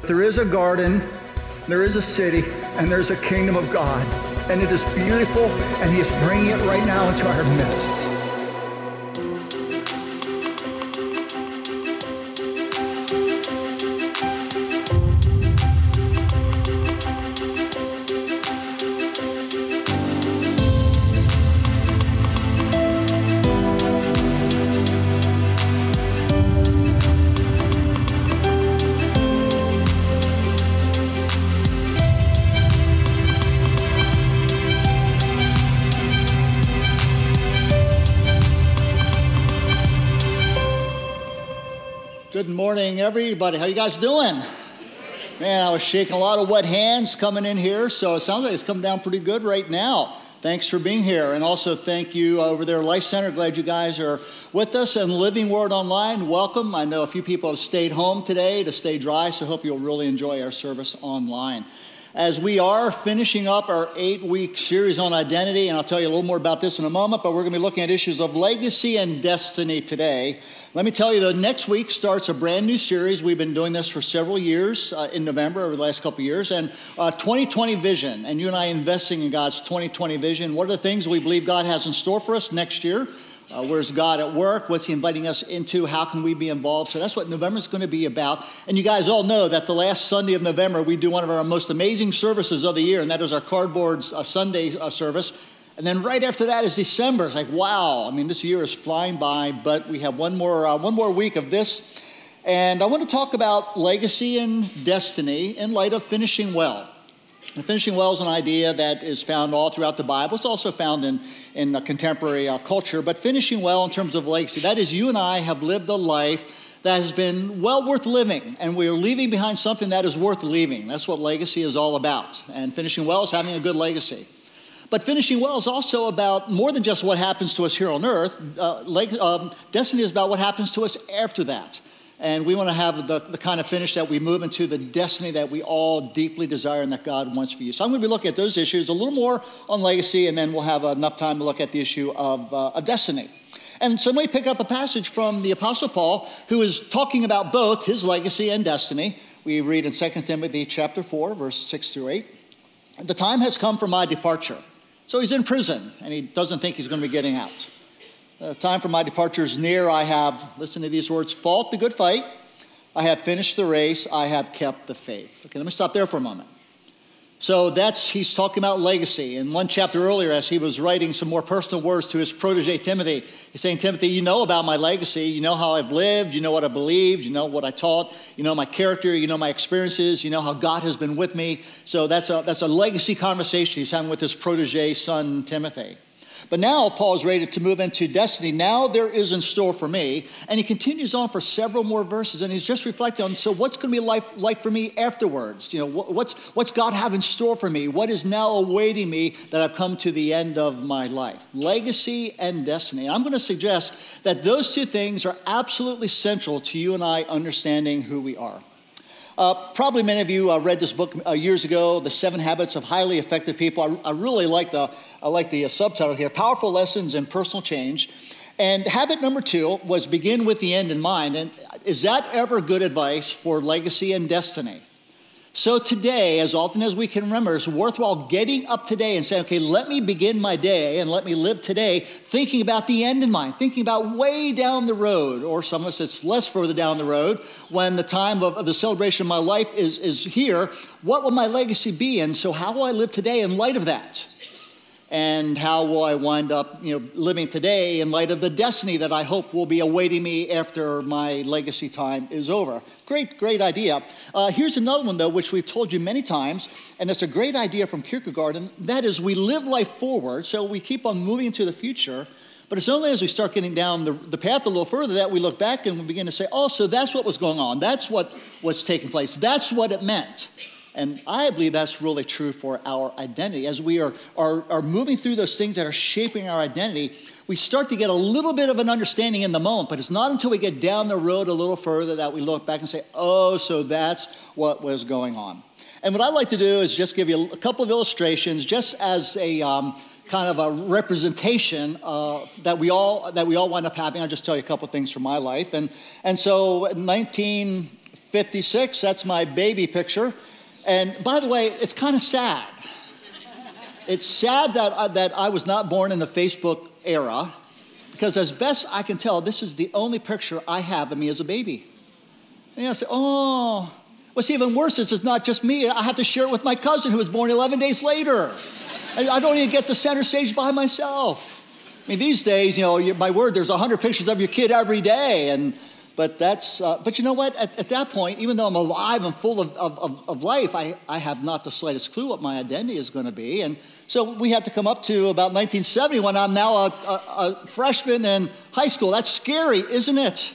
There is a garden, there is a city, and there's a kingdom of God. And it is beautiful, and he is bringing it right now into our midst. Good morning, everybody. How you guys doing? Man, I was shaking a lot of wet hands coming in here, so it sounds like it's coming down pretty good right now. Thanks for being here, and also thank you over there, Life Center. Glad you guys are with us, and Living Word Online, welcome. I know a few people have stayed home today to stay dry, so I hope you'll really enjoy our service online. As we are finishing up our 8-week series on identity, and I'll tell you a little more about this in a moment, but we're going to be looking at issues of legacy and destiny today. Let me tell you, the next week starts a brand new series. We've been doing this for several years in November, over the last couple of years, and 2020 vision, and you and I investing in God's 2020 vision. What are the things we believe God has in store for us next year? Where's God at work? What's he inviting us into? How can we be involved? So that's what November is going to be about. And you guys all know that the last Sunday of November, we do one of our most amazing services of the year, and that is our cardboard Sunday service. And then right after that is December. It's like, wow, I mean, this year is flying by, but we have one more week of this. And I want to talk about legacy and destiny in light of finishing well. And finishing well is an idea that is found all throughout the Bible. It's also found in contemporary culture. But finishing well in terms of legacy, that is, you and I have lived a life that has been well worth living, and we are leaving behind something that is worth leaving. That's what legacy is all about. And finishing well is having a good legacy. But finishing well is also about more than just what happens to us here on earth. Destiny is about what happens to us after that. And we want to have the kind of finish that we move into the destiny that we all deeply desire and that God wants for you. So I'm going to be looking at those issues, a little more on legacy, and then we'll have enough time to look at the issue of destiny. And so let me pick up a passage from the Apostle Paul, who is talking about both his legacy and destiny. We read in 2 Timothy chapter 4, verses 6 through 8. The time has come for my departure. So he's in prison, and he doesn't think he's going to be getting out. The time for my departure is near. I have, listen to these words, fought the good fight. I have finished the race. I have kept the faith. Okay, let me stop there for a moment. So he's talking about legacy. In one chapter earlier, as he was writing some more personal words to his protege, Timothy, he's saying, Timothy, you know about my legacy. You know how I've lived. You know what I believed. You know what I taught. You know my character. You know my experiences. You know how God has been with me. So that's a legacy conversation he's having with his protege son, Timothy. But now Paul is ready to move into destiny. Now there is in store for me. And he continues on for several more verses. And he's just reflecting on, so what's going to be life like for me afterwards? You know, what's God have in store for me? What is now awaiting me that I've come to the end of my life? Legacy and destiny. And I'm going to suggest that those two things are absolutely central to you and I understanding who we are. Probably many of you read this book years ago, The 7 Habits of Highly Effective People. I really like the subtitle here, Powerful Lessons in Personal Change. And habit number 2 was begin with the end in mind. And is that ever good advice for legacy and destiny? So today, as often as we can remember, it's worthwhile getting up today and saying, okay, let me begin my day and let me live today thinking about the end in mind, thinking about way down the road, or some of us it's less further down the road, when the time of the celebration of my life is here. What will my legacy be? And so how will I live today in light of that? And how will I wind up, living today in light of the destiny that I hope will be awaiting me after my legacy time is over? Great idea. Here's another one, though, which we've told you many times, and it's a great idea from Kierkegaard, and that is we live life forward, so we keep on moving into the future, but it's only as we start getting down the path a little further that we look back and we begin to say, oh, so that's what was going on. That's what was taking place. That's what it meant. And I believe that's really true for our identity. As we are moving through those things that are shaping our identity, we start to get a little bit of an understanding in the moment, but it's not until we get down the road a little further that we look back and say, oh, so that's what was going on. And what I'd like to do is just give you a couple of illustrations just as a kind of a representation that we all wind up having. I'll just tell you a couple of things from my life. And so in 1950, 56. That's my baby picture. And by the way, it's kind of sad. It's sad that I was not born in the Facebook era, because as best I can tell, this is the only picture I have of me as a baby. And I say, oh, what's even worse is it's not just me. I have to share it with my cousin who was born 11 days later. I don't even get the center stage by myself. I mean, these days, by word, there's 100 pictures of your kid every day. But you know what? At that point, even though I'm alive and full of life, I have not the slightest clue what my identity is going to be. And so we had to come up to about 1970 when I'm now a freshman in high school. That's scary, isn't it?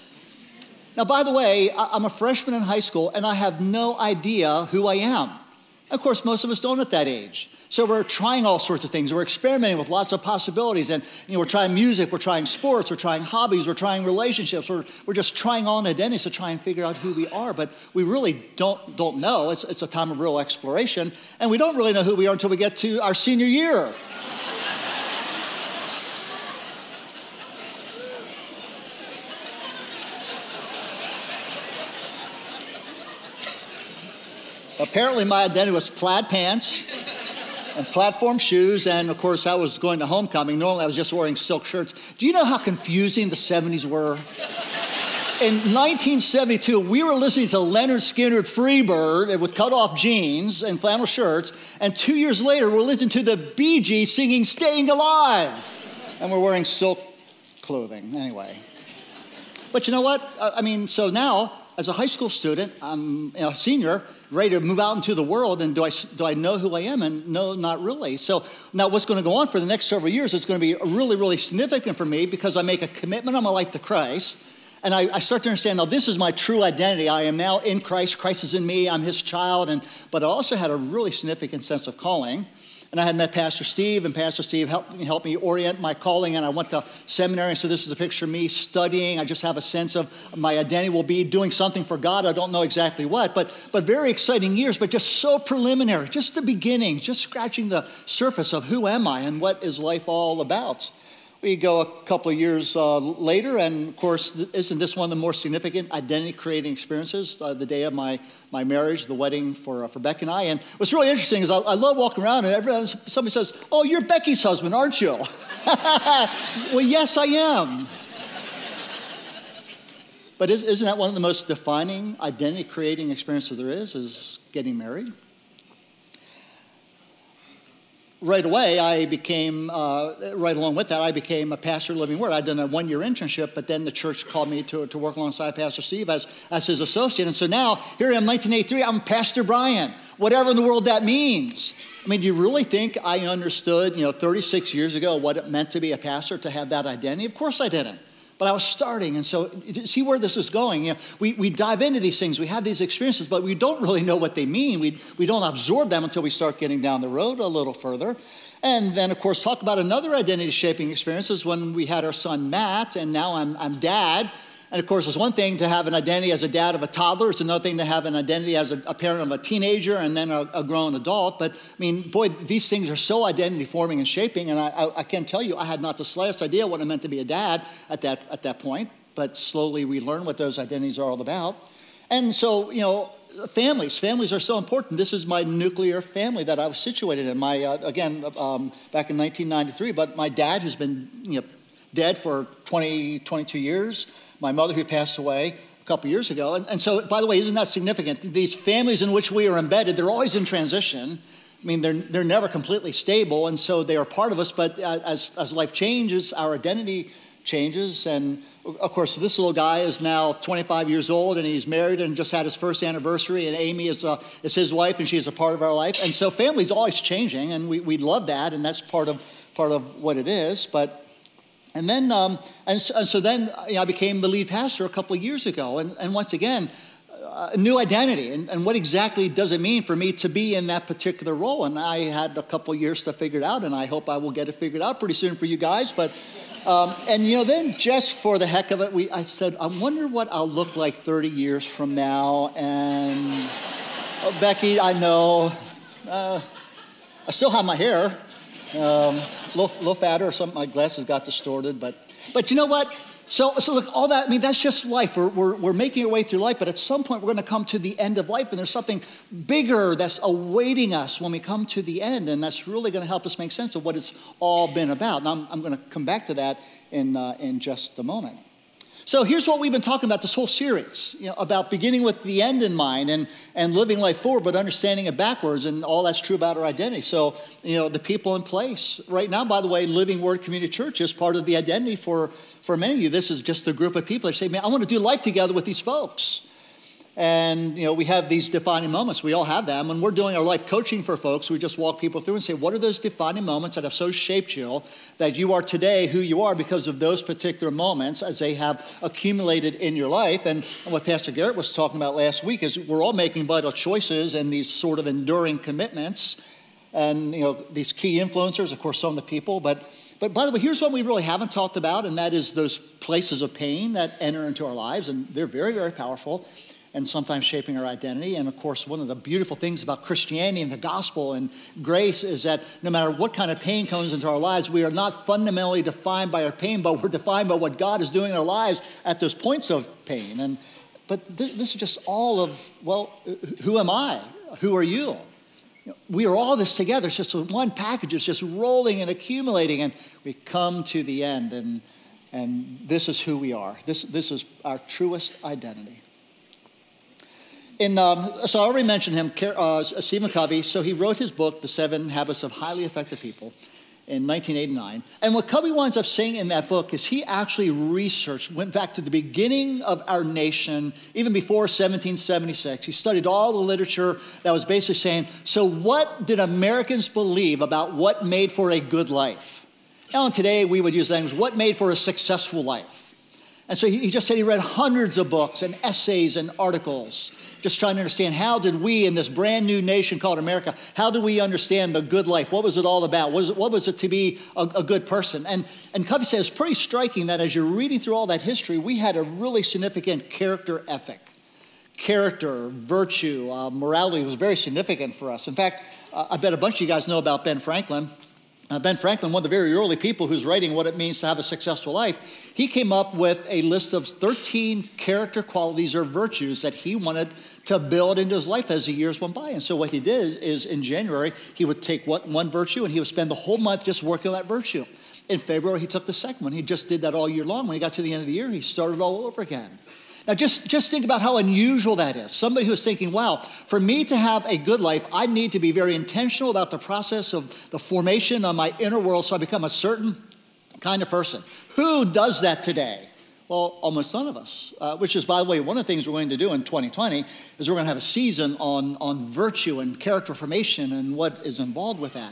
Now, by the way, I'm a freshman in high school, and I have no idea who I am. Of course, most of us don't at that age. So we're trying all sorts of things. We're experimenting with lots of possibilities. And we're trying music, we're trying sports, we're trying hobbies, we're trying relationships. We're just trying on identities to try and figure out who we are. But we really don't know. It's a time of real exploration. And we don't really know who we are until we get to our senior year. Apparently my identity was plaid pants and platform shoes, and of course I was going to homecoming. Normally I was just wearing silk shirts. Do you know how confusing the 70s were? In 1972, we were listening to Leonard Skinner Freebird with cut-off jeans and flannel shirts, and 2 years later we're listening to the Bee Gees singing Staying Alive, and we're wearing silk clothing anyway. But you know what? So now, as a high school student, I'm a senior, ready to move out into the world, and do I know who I am? And no, not really. So now what's going to go on for the next several years is going to be really, really significant for me, because I make a commitment on my life to Christ, and I start to understand, now this is my true identity. I am now in Christ. Christ is in me. I'm his child. But I also had a really significant sense of calling. And I had met Pastor Steve, and Pastor Steve helped me orient my calling, and I went to seminary, so this is a picture of me studying. I just have a sense of my identity will be doing something for God. I don't know exactly what, but very exciting years, but just so preliminary, just the beginning, just scratching the surface of who am I and what is life all about. We go a couple of years later, and of course, isn't this one of the more significant identity-creating experiences? The day of my marriage, the wedding for Becky and I. And what's really interesting is I love walking around, and somebody says, "Oh, you're Becky's husband, aren't you?" Well, yes, I am. But isn't that one of the most defining identity-creating experiences there is getting married? Right away, I became, right along with that, I became a pastor of Living Word. I'd done a one-year internship, but then the church called me to work alongside Pastor Steve as his associate. And so now, here I am, 1983, I'm Pastor Brian, whatever in the world that means. I mean, do you really think I understood, 36 years ago what it meant to be a pastor, to have that identity? Of course I didn't. But I was starting, and so see where this is going. We dive into these things, we have these experiences, but we don't really know what they mean. We don't absorb them until we start getting down the road a little further. And then, of course, talk about another identity-shaping experience is when we had our son Matt, and now I'm dad. And of course, it's one thing to have an identity as a dad of a toddler. It's another thing to have an identity as a parent of a teenager and then a grown adult. But, boy, these things are so identity-forming and shaping. And I can tell you, I had not the slightest idea what it meant to be a dad at that point. But slowly we learn what those identities are all about. And so, families are so important. This is my nuclear family that I was situated in. Back in 1993. But my dad, who's been, dead for 22 years. My mother, who passed away a couple years ago. And so, by the way, isn't that significant? These families in which we are embedded, they're always in transition. They're never completely stable, and so they are part of us. But as life changes, our identity changes. And, of course, this little guy is now 25 years old, and he's married and just had his first anniversary, and Amy is his wife, and she's a part of our life. And so family's always changing, and we love that, and that's part of what it is. And then, so then I became the lead pastor a couple of years ago. And once again, a new identity. And what exactly does it mean for me to be in that particular role? And I had a couple of years to figure it out, and I hope I will get it figured out pretty soon for you guys. But, then just for the heck of it, I said, I wonder what I'll look like 30 years from now. And Becky, I know, I still have my hair. A little fatter, or something. My glasses got distorted, but you know what? So look, all that, I mean, that's just life. We're making our way through life, but at some point we're going to come to the end of life, and there's something bigger that's awaiting us when we come to the end, and that's really going to help us make sense of what it's all been about. Now, I'm going to come back to that in just a moment. So here's what we've been talking about this whole series, about beginning with the end in mind and living life forward, but understanding it backwards, and all that's true about our identity. So, the people in place. Right now, by the way, Living Word Community Church is part of the identity for many of you. This is just a group of people that say, man, I want to do life together with these folks. And, we have these defining moments. We all have them. When we're doing our life coaching for folks, we just walk people through and say, what are those defining moments that have so shaped you that you are today who you are because of those particular moments as they have accumulated in your life? And what Pastor Garrett was talking about last week is we're all making vital choices and these sort of enduring commitments. And, these key influencers, of course, some of the people. But by the way, here's what we really haven't talked about, and that is those places of pain that enter into our lives. And they're very, very powerful, and sometimes shaping our identity. And of course, one of the beautiful things about Christianity and the gospel and grace is that no matter what kind of pain comes into our lives, we are not fundamentally defined by our pain, but we're defined by what God is doing in our lives at those points of pain. But this is just all of, who am I? Who are you? We are all this together. It's just one package. It's just rolling and accumulating, and we come to the end, and this is who we are. This is our truest identity. So I already mentioned him, Stephen Covey. So he wrote his book, The 7 Habits of Highly Effective People, in 1989. And what Covey winds up saying in that book is he actually went back to the beginning of our nation, even before 1776. He studied all the literature that was basically saying, so what did Americans believe about what made for a good life? Now, today we would use language, what made for a successful life? And so he just said he read hundreds of books and essays and articles, just trying to understand how did we in this brand new nation called America, how do we understand the good life? What was it all about? What was it to be a good person? And Covey says it's pretty striking that as you're reading through all that history, we had a really significant character ethic. Character, virtue, morality was very significant for us. In fact, I bet a bunch of you guys know about Ben Franklin. Ben Franklin, one of the very early people who's writing what it means to have a successful life, he came up with a list of 13 character qualities or virtues that he wanted to build into his life as the years went by. And so what he did is in January, he would take one virtue and he would spend the whole month just working on that virtue. In February, he took the second one. He just did that all year long. When he got to the end of the year, he started all over again. Now, just think about how unusual that is. Somebody who's thinking, wow, for me to have a good life, I need to be very intentional about the process of the formation of my inner world so I become a certain kind of person. Who does that today? Well, almost none of us, which is, by the way, one of the things we're going to do in 2020 is we're going to have a season on virtue and character formation and what is involved with that.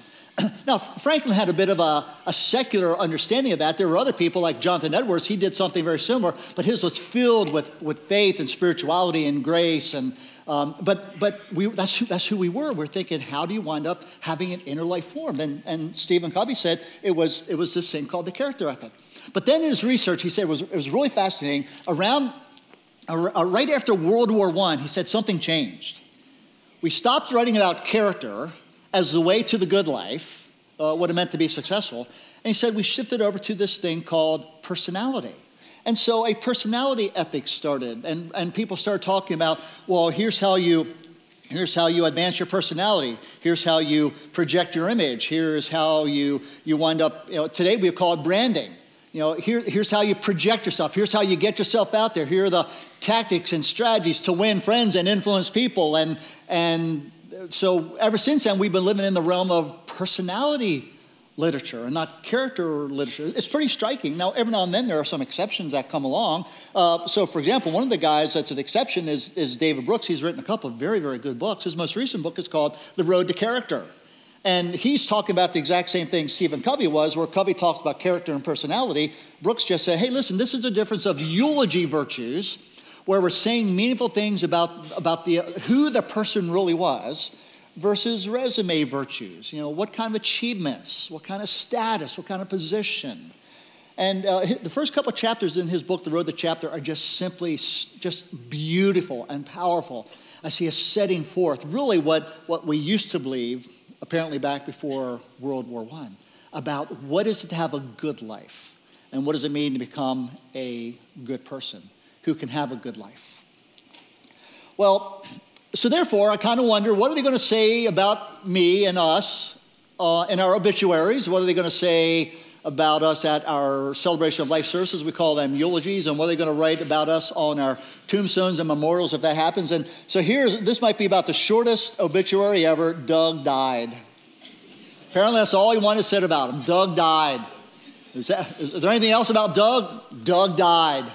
Now, Franklin had a bit of a secular understanding of that. There were other people like Jonathan Edwards. He did something very similar, but his was filled with faith and spirituality and grace. And that's who we were. We're thinking, how do you wind up having an inner life formed? And Stephen Covey said it was this thing called the character ethic. But then in his research, he said it was really fascinating. Right after World War I, he said something changed. We stopped writing about character as the way to the good life, what it meant to be successful. And he said we shifted over to this thing called personality. And so a personality ethic started, and people started talking about, well, here's how you advance your personality. Here's how you project your image. Here's how you wind up, today we call it branding. Here's how you project yourself. Here's how you get yourself out there. Here are the tactics and strategies to win friends and influence people. And so ever since then, we've been living in the realm of personality literature and not character literature. It's pretty striking. Now, every now and then, there are some exceptions that come along. So, for example, one of the guys that's an exception is David Brooks. He's written a couple of very, very good books. His most recent book is called The Road to Character. And he's talking about the exact same thing Stephen Covey was, where Covey talks about character and personality. Brooks just said, hey, listen, this is the difference of eulogy virtues, where we're saying meaningful things about who the person really was, versus resume virtues. What kind of achievements, what kind of status, what kind of position. And the first couple of chapters in his book, The Road to Chapter, are just beautiful and powerful. I see us setting forth really what we used to believe, apparently back before World War I, about what is it to have a good life. And what does it mean to become a good person who can have a good life? Well, so therefore, I kind of wonder, what are they going to say about me and us in our obituaries? What are they going to say about us at our celebration of life services? We call them eulogies. And what are they going to write about us on our tombstones and memorials if that happens? And so this might be about the shortest obituary ever. Doug died. Apparently that's all he wanted said about him. Doug died. Is there anything else about Doug? Doug died.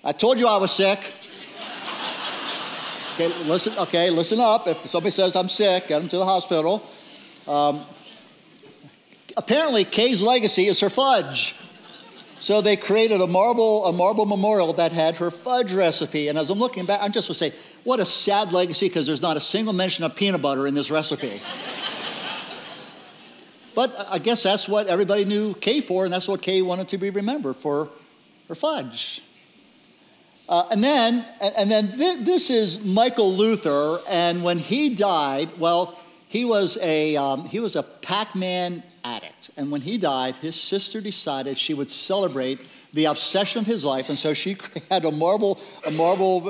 I told you I was sick. Listen up. If somebody says I'm sick, get them to the hospital. Apparently, Kay's legacy is her fudge. So they created a marble memorial that had her fudge recipe. And as I'm looking back, I'm just going to say, what a sad legacy, because there's not a single mention of peanut butter in this recipe. But I guess that's what everybody knew Kay for, and that's what Kay wanted to be remembered for, her fudge. And then this is Michael Luther, and when he died, well, he was a Pac-Man addict. And when he died, his sister decided she would celebrate the obsession of his life, and so she had a marble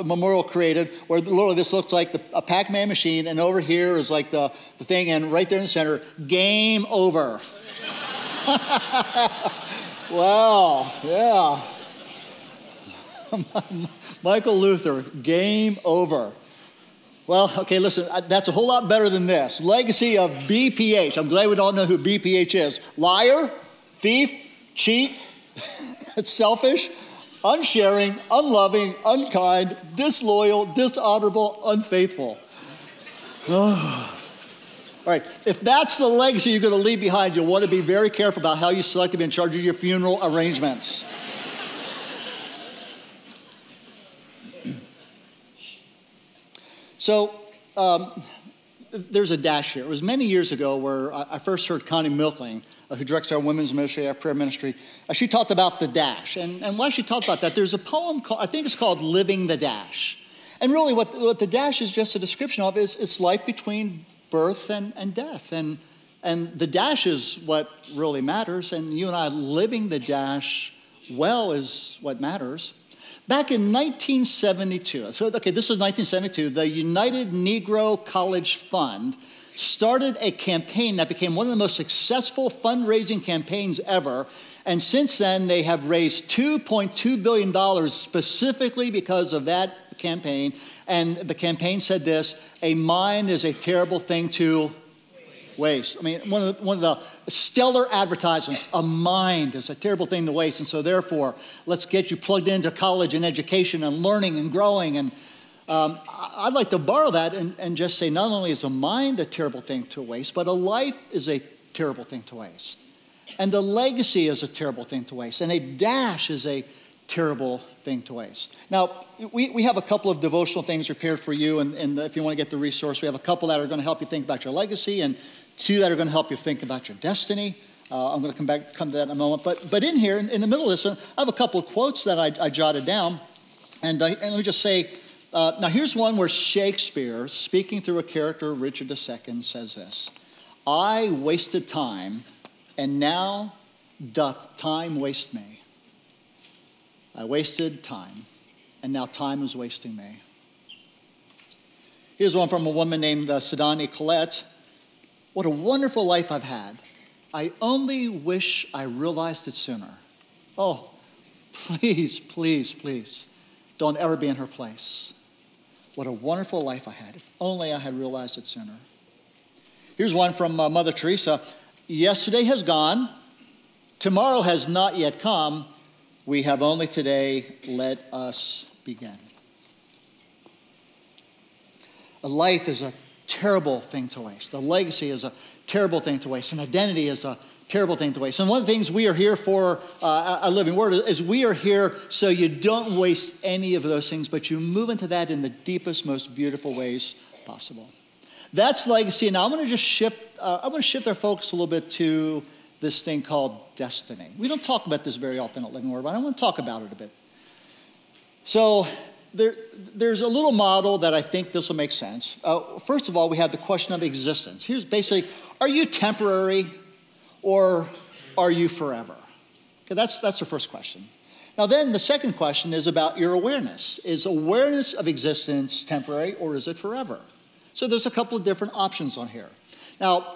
memorial created where literally this looks like a Pac-Man machine, and over here is like the thing, and right there in the center, game over. Wow, yeah. Michael Luther, game over. Well, okay, listen, that's a whole lot better than this. Legacy of BPH. I'm glad we don't know who BPH is. Liar, thief, cheat, selfish, unsharing, unloving, unkind, disloyal, dishonorable, unfaithful. All right, if that's the legacy you're going to leave behind, you'll want to be very careful about how you select to be in charge of your funeral arrangements. So there's a dash here. It was many years ago where I first heard Connie Milkling, who directs our women's ministry, our prayer ministry. She talked about the dash. And why she talked about that, there's a poem, I think it's called Living the Dash. And really what the dash is just a description of is it's life between birth and death. And the dash is what really matters. And you and I living the dash well is what matters. Back in 1972, so okay, this was 1972, the United Negro College Fund started a campaign that became one of the most successful fundraising campaigns ever. And since then, they have raised $2.2 billion specifically because of that campaign. And the campaign said this: a mind is a terrible thing to waste. I mean, one of the stellar advertisements, a mind is a terrible thing to waste. And so therefore, let's get you plugged into college and education and learning and growing. And I'd like to borrow that and just say not only is a mind a terrible thing to waste, but a life is a terrible thing to waste. And the legacy is a terrible thing to waste. And a dash is a terrible thing to waste. Now, we have a couple of devotional things prepared for you. And if you want to get the resource, we have a couple that are going to help you think about your legacy and two that are going to help you think about your destiny. I'm going to come to that in a moment. But in here, in the middle of this, I have a couple of quotes that I jotted down. And let me just say, now here's one where Shakespeare, speaking through a character, Richard II, says this: I wasted time, and now doth time waste me. I wasted time, and now time is wasting me. Here's one from a woman named Sidonie Collette. What a wonderful life I've had. I only wish I realized it sooner. Oh, please, please, please, don't ever be in her place. What a wonderful life I had. If only I had realized it sooner. Here's one from Mother Teresa. Yesterday has gone. Tomorrow has not yet come. We have only today. Let us begin. A life is a terrible thing to waste. A legacy is a terrible thing to waste. An identity is a terrible thing to waste. And one of the things we are here for, a living word, is we are here so you don't waste any of those things, but you move into that in the deepest, most beautiful ways possible. That's legacy. Now I'm going to just shift our focus a little bit to this thing called destiny. We don't talk about this very often at Living Word, but I want to talk about it a bit. So there's a little model that I think this will make sense. First of all, we have the question of existence. Here's basically, are you temporary or are you forever? Okay, that's the first question. Now then, the second question is about your awareness. Is awareness of existence temporary or is it forever? So there's a couple of different options on here. Now,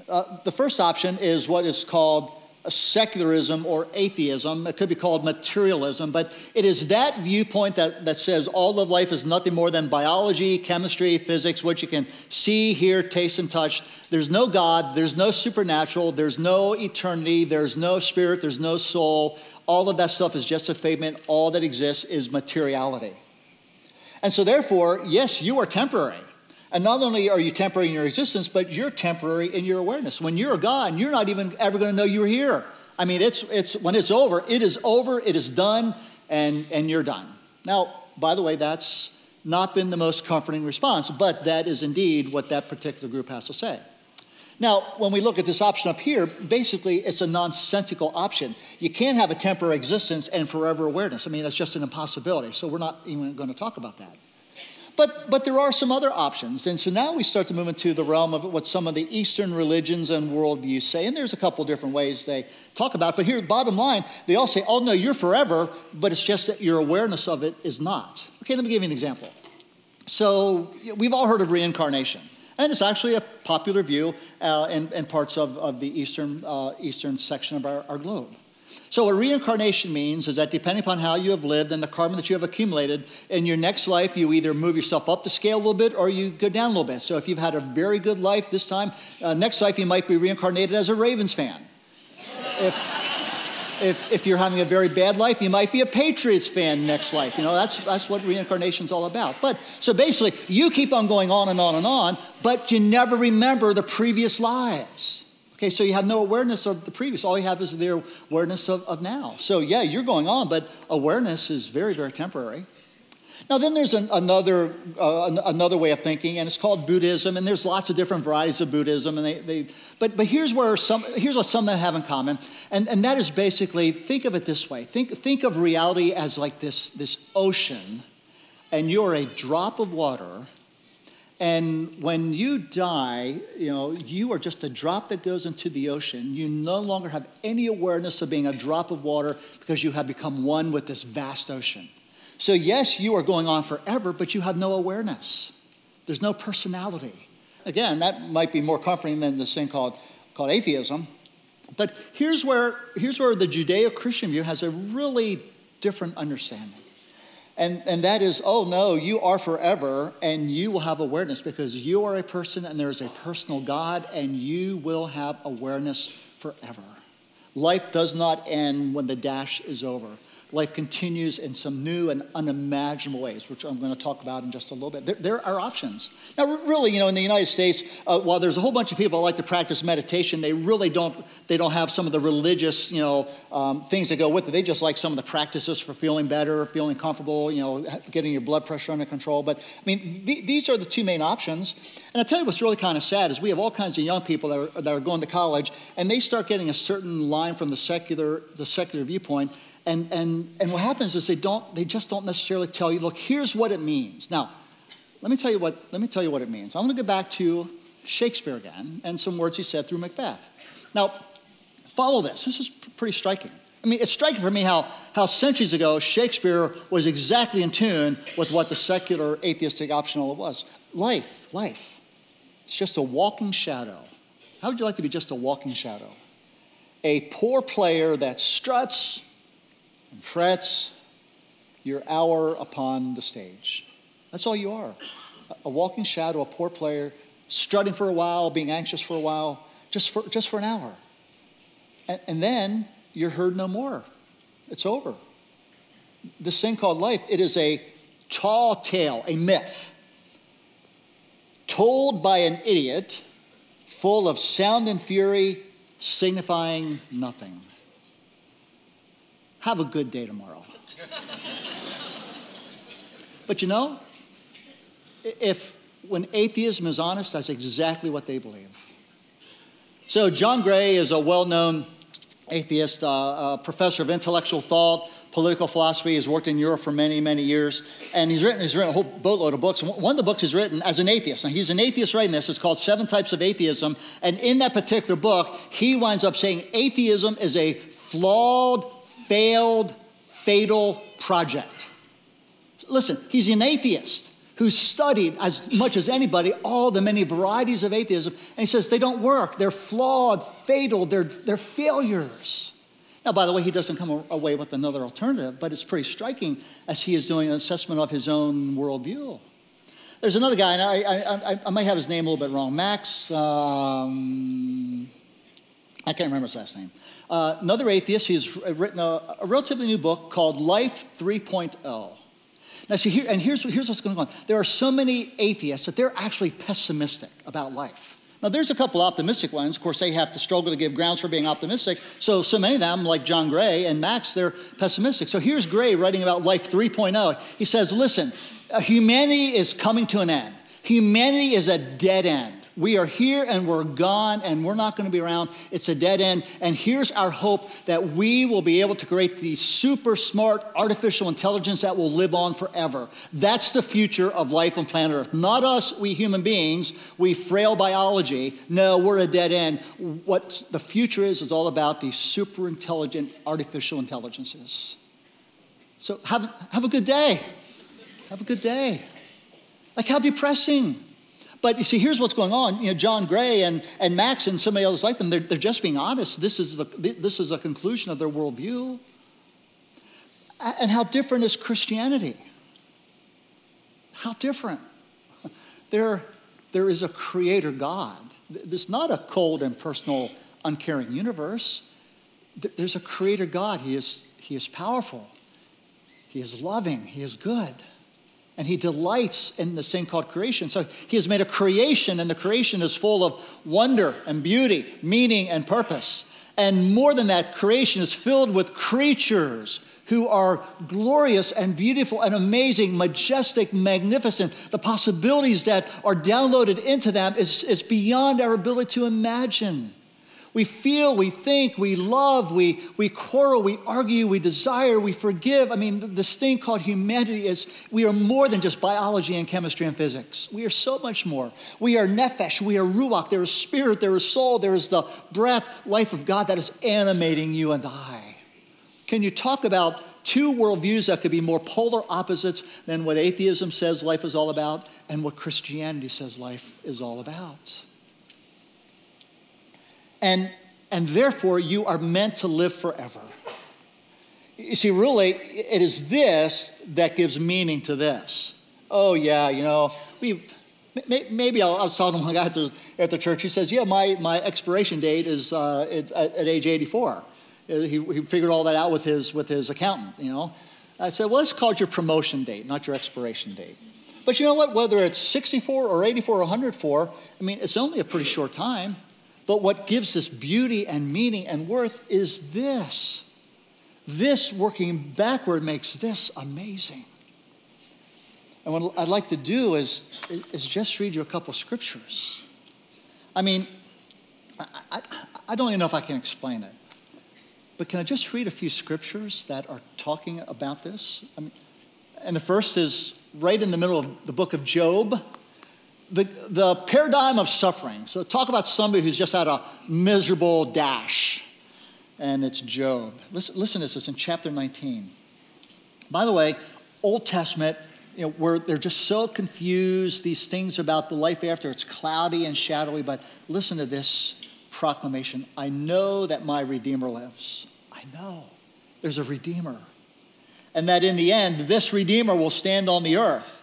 the first option is what is called secularism or atheism. It could be called materialism, but it is that viewpoint that says all of life is nothing more than biology, chemistry, physics, what you can see, hear, taste, and touch. There's no God, there's no supernatural, there's no eternity, there's no spirit, there's no soul. All of that stuff is just a figment. All that exists is materiality. And so therefore, yes, you are temporary. And not only are you temporary in your existence, but you're temporary in your awareness. When you're gone, you're not even ever going to know you were here. I mean, it's when it's over, it is done, and you're done. Now, by the way, that's not been the most comforting response, but that is indeed what that particular group has to say. Now, when we look at this option up here, basically it's a nonsensical option. You can't have a temporary existence and forever awareness. I mean, that's just an impossibility. So we're not even going to talk about that. But there are some other options. And so now we start to move into the realm of what some of the Eastern religions and worldviews say. And there's a couple different ways they talk about it. But here, bottom line, they all say, oh, no, you're forever, but it's just that your awareness of it is not. Okay, let me give you an example. So we've all heard of reincarnation. And it's actually a popular view in parts of the eastern section of our globe. So what reincarnation means is that depending upon how you have lived and the karma that you have accumulated, in your next life you either move yourself up the scale a little bit or you go down a little bit. So if you've had a very good life this time, next life you might be reincarnated as a Ravens fan. If you're having a very bad life, you might be a Patriots fan next life. You know, that's what reincarnation's all about. But so basically, you keep on going on and on and on, but you never remember the previous lives. Okay, so you have no awareness of the previous. All you have is the awareness of now. So yeah, you're going on, but awareness is very, very temporary. Now then there's another way of thinking, and it's called Buddhism, and there's lots of different varieties of Buddhism. And but here's what some have in common, and that is basically, think of it this way. Think of reality as like this ocean, and you're a drop of water. And when you die, you are just a drop that goes into the ocean. You no longer have any awareness of being a drop of water because you have become one with this vast ocean. So yes, you are going on forever, but you have no awareness. There's no personality. Again, that might be more comforting than this thing called atheism. But here's where the Judeo-Christian view has a really different understanding. And that is, oh no, you are forever and you will have awareness because you are a person and there is a personal God and you will have awareness forever. Life does not end when the dash is over. Life continues in some new and unimaginable ways, which I'm going to talk about in just a little bit. There are options. Now, really, in the United States, while there's a whole bunch of people that like to practice meditation, they really don't have some of the religious, things that go with it. They just like some of the practices for feeling better, feeling comfortable, getting your blood pressure under control. But, I mean, these are the two main options. And I'll tell you what's really kind of sad is we have all kinds of young people that are going to college, and they start getting a certain line from the secular viewpoint. And what happens is they just don't necessarily tell you, look, here's what it means. Now, let me tell you what it means. I'm going to go back to Shakespeare again and some words he said through Macbeth. Now, follow this. This is pretty striking. I mean, it's striking for me how centuries ago Shakespeare was exactly in tune with what the secular atheistic optional was. Life. It's just a walking shadow. How would you like to be just a walking shadow? A poor player that struts and frets your hour upon the stage. That's all you are. A walking shadow, a poor player, strutting for a while, being anxious for a while, just for an hour. And then you're heard no more. It's over. This thing called life, it is a tall tale, a myth, told by an idiot, full of sound and fury, signifying nothing. Have a good day tomorrow. But when atheism is honest, that's exactly what they believe. So John Gray is a well-known atheist, professor of intellectual thought, political philosophy. He's worked in Europe for many, many years. And he's written a whole boatload of books. One of the books he's written as an atheist. Now, he's an atheist writing this. It's called 7 Types of Atheism. And in that particular book, he winds up saying atheism is a flawed, failed, fatal project. Listen, he's an atheist who's studied as much as anybody all the many varieties of atheism. And he says they don't work. They're flawed, fatal, they're failures. Now, by the way, he doesn't come away with another alternative, but it's pretty striking as he is doing an assessment of his own worldview. There's another guy, and I might have his name a little bit wrong. Max, I can't remember his last name. Another atheist. He's written a relatively new book called Life 3.0. Now, see, here's what's going on. There are so many atheists that they're actually pessimistic about life. Now, there's a couple optimistic ones. Of course, they have to struggle to give grounds for being optimistic. So many of them, like John Gray and Max, they're pessimistic. So here's Gray writing about Life 3.0. He says, listen, humanity is coming to an end. Humanity is a dead end. We are here and we're gone and we're not going to be around. It's a dead end. And here's our hope that we will be able to create the super smart artificial intelligence that will live on forever. That's the future of life on planet Earth. Not us, we human beings, we frail biology. No, we're a dead end. What the future is all about these super intelligent artificial intelligences. So have a good day. Have a good day. Like, how depressing. But you see, here's what's going on. You know, John Gray and Max and somebody else like them, they're just being honest. This is a conclusion of their worldview. And how different is Christianity? How different? There is a creator God. There's not a cold, impersonal, uncaring universe. There's a creator God. He is powerful. He is loving. He is good. And he delights in this thing called creation. So he has made a creation, and the creation is full of wonder and beauty, meaning and purpose. And more than that, creation is filled with creatures who are glorious and beautiful and amazing, majestic, magnificent. The possibilities that are downloaded into them is beyond our ability to imagine. We feel, we think, we love, we quarrel, we argue, we desire, we forgive. I mean, this thing called humanity we are more than just biology and chemistry and physics. We are so much more. We are nephesh, we are ruach, there is spirit, there is soul, there is the breath, life of God that is animating you and I. Can you talk about two worldviews that could be more polar opposites than what atheism says life is all about and what Christianity says life is all about? And therefore, you are meant to live forever. You see, really, it is this that gives meaning to this. Oh, yeah, you know, maybe I was talking to one guy at the church. He says, yeah, my expiration date is it's at age 84. He figured all that out with his accountant, you know. I said, well, let's call it your promotion date, not your expiration date. But you know what? Whether it's 64 or 84 or 104, I mean, it's only a pretty short time. But what gives this beauty and meaning and worth is this. This working backward makes this amazing. And what I'd like to do is just read you a couple scriptures. I mean, I don't even know if I can explain it. But can I just read a few scriptures that are talking about this? I mean, and the first is right in the middle of the book of Job. The paradigm of suffering. So talk about somebody who's just had a miserable dash. And it's Job. Listen to this. It's in chapter 19. By the way, Old Testament, you know, where they're just so confused, these things about the life after, it's cloudy and shadowy. But listen to this proclamation. I know that my Redeemer lives. I know there's a Redeemer. And that in the end, this Redeemer will stand on the earth.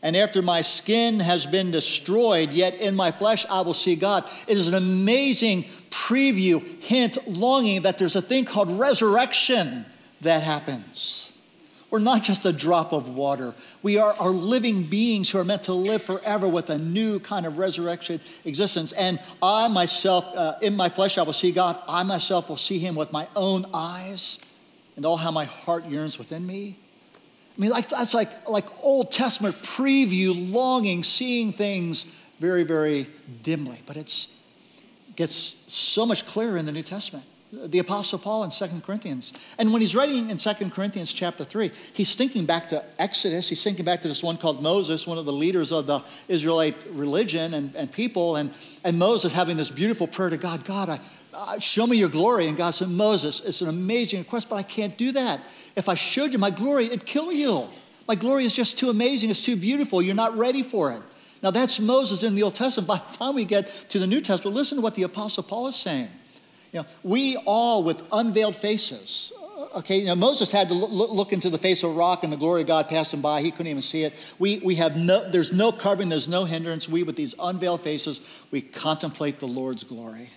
And after my skin has been destroyed, yet in my flesh I will see God. It is an amazing preview, hint, longing that there's a thing called resurrection that happens. We're not just a drop of water. We are living beings who are meant to live forever with a new kind of resurrection existence. And I myself, in my flesh I will see God. I myself will see him with my own eyes, and all how my heart yearns within me. I mean, that's like Old Testament preview, longing, seeing things very, very dimly. But it gets so much clearer in the New Testament. the Apostle Paul in 2 Corinthians. And when he's writing in 2 Corinthians chapter 3, he's thinking back to Exodus. He's thinking back to this one called Moses, one of the leaders of the Israelite religion and people. And Moses having this beautiful prayer to God, God, show me your glory. And God said, Moses, it's an amazing request, but I can't do that. If I showed you my glory, it'd kill you. My glory is just too amazing. It's too beautiful. You're not ready for it. Now that's Moses in the Old Testament. By the time we get to the New Testament, listen to what the Apostle Paul is saying. We all with unveiled faces. Okay, Moses had to look into the face of a rock and the glory of God passed him by. He couldn't even see it. There's no covering, there's no hindrance. We with these unveiled faces, we contemplate the Lord's glory.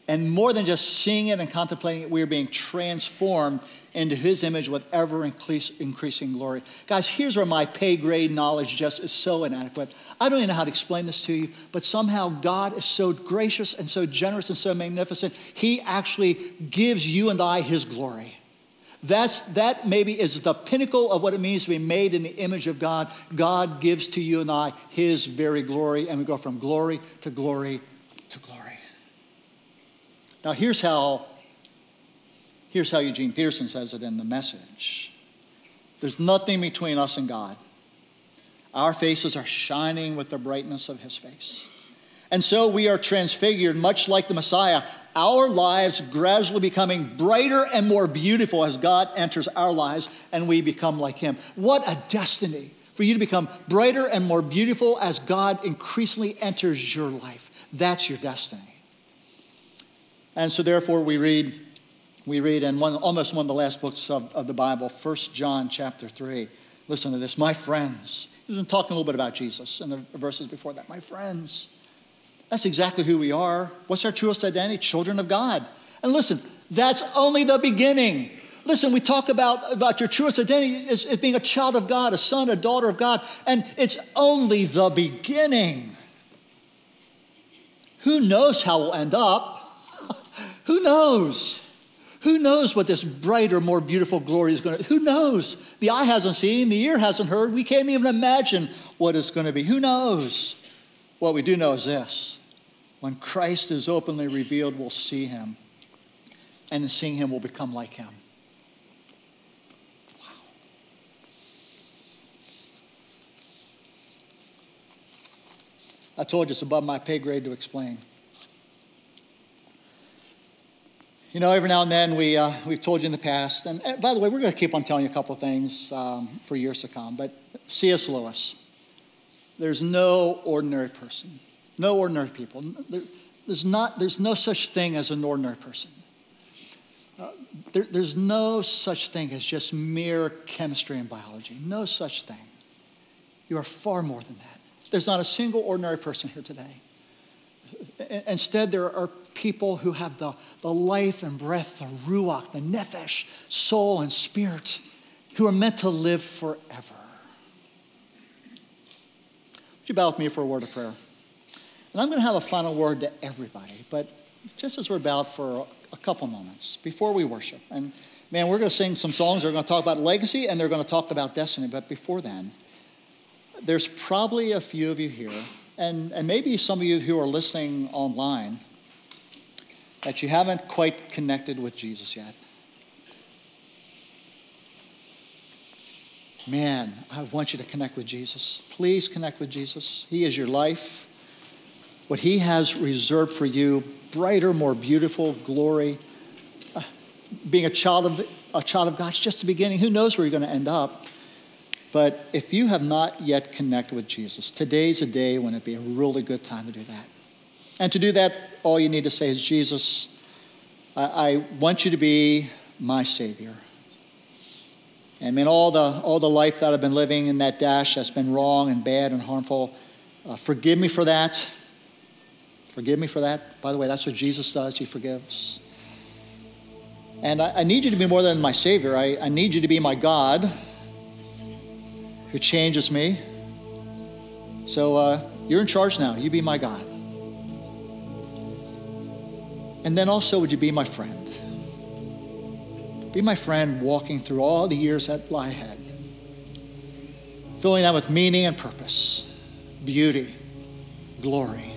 And more than just seeing it and contemplating it, we are being transformed into his image with ever increasing glory. Guys, here's where my pay grade knowledge just is so inadequate. I don't even know how to explain this to you, but somehow God is so gracious and so generous and so magnificent. He actually gives you and I his glory. That maybe is the pinnacle of what it means to be made in the image of God. God gives to you and I his very glory, and we go from glory to glory to glory. Now here's how Eugene Peterson says it in the Message. There's nothing between us and God. Our faces are shining with the brightness of his face. And so we are transfigured, much like the Messiah. Our lives gradually becoming brighter and more beautiful as God enters our lives and we become like him. What a destiny for you to become brighter and more beautiful as God increasingly enters your life. That's your destiny. And so therefore we read in almost one of the last books of the Bible, 1 John chapter 3. Listen to this. My friends. He's been talking a little bit about Jesus in the verses before that. My friends. That's exactly who we are. What's our truest identity? Children of God. And listen, that's only the beginning. Listen, we talk about your truest identity as being a child of God, a son, a daughter of God. And it's only the beginning. Who knows how we'll end up? Who knows? Who knows what this brighter, more beautiful glory is going to... Who knows? The eye hasn't seen, the ear hasn't heard. We can't even imagine what it's going to be. Who knows? What we do know is this. When Christ is openly revealed, we'll see him. And in seeing him, we'll become like him. Wow. I told you it's above my pay grade to explain. You know, every now and then we've told you in the past, and by the way, we're going to keep on telling you a couple of things for years to come, but C.S. Lewis, there's no ordinary person, no ordinary people. There's no such thing as an ordinary person. There's no such thing as just mere chemistry and biology, no such thing. You are far more than that. There's not a single ordinary person here today. Instead, there are people who have the life and breath, the ruach, the nephesh, soul and spirit, who are meant to live forever. Would you bow with me for a word of prayer? And I'm going to have a final word to everybody, but just as we're bowed for a couple moments before we worship. And man, we're going to sing some songs. They're going to talk about legacy and they're going to talk about destiny. But before then, there's probably a few of you here, and maybe some of you who are listening online, that you haven't quite connected with Jesus yet. Man, I want you to connect with Jesus. Please connect with Jesus. He is your life. What he has reserved for you, brighter, more beautiful glory. Being a child of God, it's just the beginning. Who knows where you're going to end up? But if you have not yet connected with Jesus, today's a day when it'd be a really good time to do that. And to do that, all you need to say is, Jesus, I want you to be my Savior. And man, all the life that I've been living in that dash that's been wrong and bad and harmful, forgive me for that. Forgive me for that. By the way, that's what Jesus does. He forgives. And I need you to be more than my Savior. I need you to be my God who changes me. So you're in charge now. You be my God. And then also, would you be my friend? Be my friend walking through all the years that lie ahead. Filling that with meaning and purpose, beauty, glory.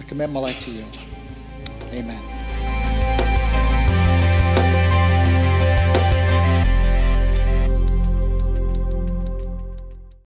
I commit my life to you. Amen.